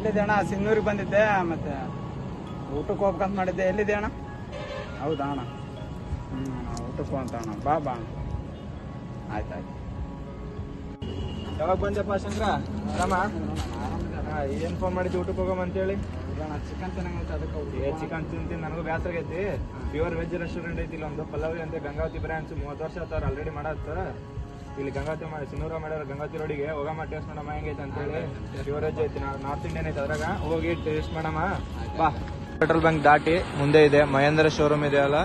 ಎಲ್ಲಿದೆ ಅಣ್ಣ? ಸಿನ್ನೂರಿಗೆ ಬಂದಿದ್ದೆ, ಮತ್ತೆ ಊಟಕ್ಕೆ ಹೋಗ್ಬೇಕಂತ ಮಾಡಿದ್ದೆ. ಎಲ್ಲಿದೆ ಅಣ್ಣ? ಹೌದಾ ಅಣ್ಣ? ಊಟಕ್ಕೆ ಅಂತ ಅಣ್ಣ. ಬಾ ಬಾ ಅಣ್ಣ. ಆಯ್ತಾಯ್ತು. ಯಾವಾಗ ಬಂದೆಪ್ಪ ಶಂಕರ? ಆರಾಮ? ಏನು ಫೋನ್ ಮಾಡಿದ್ದೆ ಊಟಕ್ಕೆ ಹೋಗಮ್ಮ ಅಂತೇಳಿ? ಚಿಕನ್ ಚೆನ್ನಾಗೈತೆ, ಅದಕ್ಕೆ ಚಿಕನ್ ತಿಂತೀನಿ, ನನಗೂ ಬೇಸರ ಆಗೈತಿ. ಪ್ಯೂರ್ ವೆಜ್ ರೆಸ್ಟೋರೆಂಟ್ ಐತಿ ಇಲ್ಲ, ಒಂದು ಪಲ್ಲವಿ ಅಂತ ಗಂಗಾವತಿ ಬ್ರಾಂಚ್. 30 ವರ್ಷ ಆತಾರ ಆಲ್ರೆಡಿ ಮಾಡತ್ತಾರ. ಇಲ್ಲಿ ಗಂಗಾವತಿ ಮಾಡಿ ಸಿನ್ನೂರ ಮಾಡ್ಯಾರ. ಗಂಗಾವತಿ ರೋಡಿಗೆ ಹೋಗಮ್ಮ, ಟೇಸ್ಟ್ ಮಾಡಮ್ಮ ಹೆಂಗೈತೆ ಅಂತೇಳಿ. ಪ್ಯೂರ್ ವೆಜ್ ಐತಿ, ನಾರ್ತ್ ಇಂಡಿಯನ್ ಐತೆ. ಅದ್ರಾಗ ಹೋಗಿ ಟೇಸ್ಟ್ ಮಾಡಮ್ಮ ಬಾ. ಪೆಟ್ರೋಲ್ ಬಂಕ್ ದಾಟಿ ಮುಂದೆ ಇದೆ ಮಹೇಂದ್ರ ಶೋರೂಮ್ ಇದೆ ಅಲ್ಲ,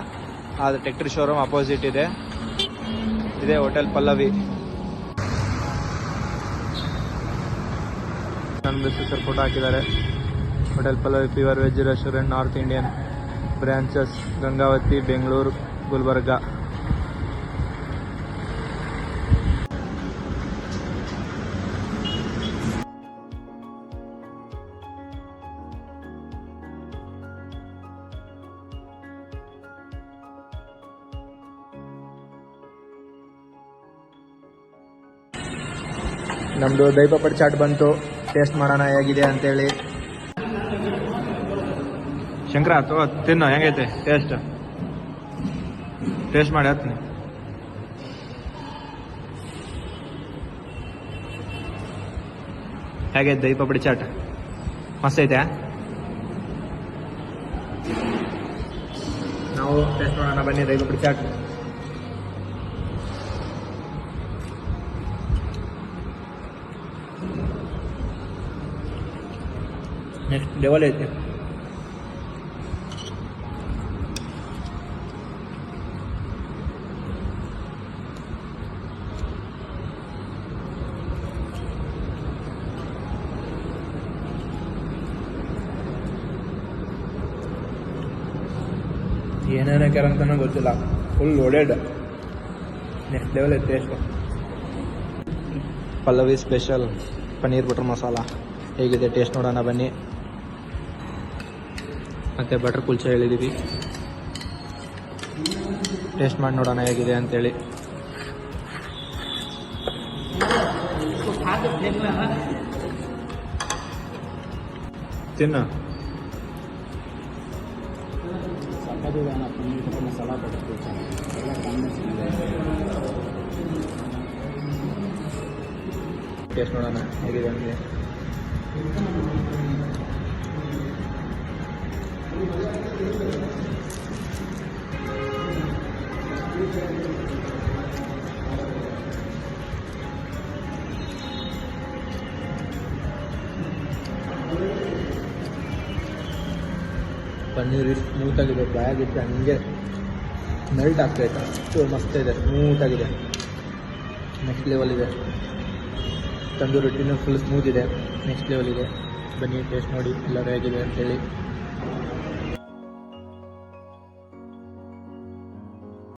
ಅದು ಟ್ಯಾಕ್ಟ್ರಿ ಶೋರೂಮ್ ಅಪೋಸಿಟ್ ಇದೆ. ಇದೆ ಹೋಟೆಲ್ ಪಲ್ಲವಿ. ನನ್ನ ಬಿಸ್ನೆಸ್ ಫೋಟೋ ಹಾಕಿದ್ದಾರೆ. Hotel Pallavi pure veg restaurant, North Indian branches, Gangavathi, Bengaluru, Gulbarga. ನಮ್ಮದು ದಹಿ ಪಾಪಡ್ ಚಾಟ್ ಬಂತು, ಟೇಸ್ಟ್ ಮಾಡೋಣ ಹೇಗಿದೆ ಅಂತೇಳಿ. ಶಂಕರ ತಿನ್ನು, ಹೆಂಗೈತೆ ಟೇಸ್ಟ್ ಮಾಡಿ ಹತ್ನಿ. ಹೇಗೈತೆ ದಹಿ ಪಾಪಡಿ ಚಾಟ್? ಮಸ್ತ್ ಐತೆ. ನಾವು ಟೇಸ್ಟ್ ಮಾಡೋಣ ಬನ್ನಿ ದಹಿ ಪಾಪಡಿ ಚಾಟ್. ನೆಕ್ಸ್ಟ್ ಲೆವೆಲ್ ಐತೆ. ಏನೇನು ಹಾಕ್ಯಾರ ಅಂತಾನೂ ಗೊತ್ತಿಲ್ಲ, ಫುಲ್ ಲೋಡೆಡ್. ನೆಕ್ಸ್ಟ್ ಲೆವೆಲ್ ಐತೆ taste. Pallavi special paneer butter masala ಹೇಗಿದೆ ಟೇಸ್ಟ್ ನೋಡೋಣ ಬನ್ನಿ. ಮತ್ತು ಬಟರ್ ಕುಲ್ಚಾ ಹೇಳಿದ್ದೀವಿ, ಟೇಸ್ಟ್ ಮಾಡಿ ನೋಡೋಣ ಹೇಗಿದೆ ಅಂತೇಳಿ. ತಿನ್ನು. ಮಸಾಲ ಬಟರ್ ಕುಲ್ಚಾ ಎಲ್ಲ ಟೇಸ್ಟ್ ನೋಡೋಣ ಹೇಗಿದೆ ಅಂದರೆ. ಪನ್ನೀರ್ ಸ್ಮೂತಾಗಿದೆ, ಬಾಯಾಗಿತ್ತು ಹಂಗೆ ಮೆಲ್ಟ್ ಆಗ್ತಾಯಿತ್ತು, ಅಷ್ಟು ಮಸ್ತ್ ಇದೆ, ಸ್ಮೂತಾಗಿದೆ, ನೆಕ್ಸ್ಟ್ ಲೆವೆಲ್ ಇದೆ. ತಂದೂರಿ ರೊಟ್ಟಿನೂ ಫುಲ್ ಸ್ಮೂತ್ ಇದೆ, ನೆಕ್ಸ್ಟ್ ಲೆವೆಲ್ ಇದೆ. ಬನ್ನಿ ಟೇಸ್ಟ್ ನೋಡಿ ಎಲ್ಲರೂ ಹೇಗಿದೆ ಅಂತೇಳಿ.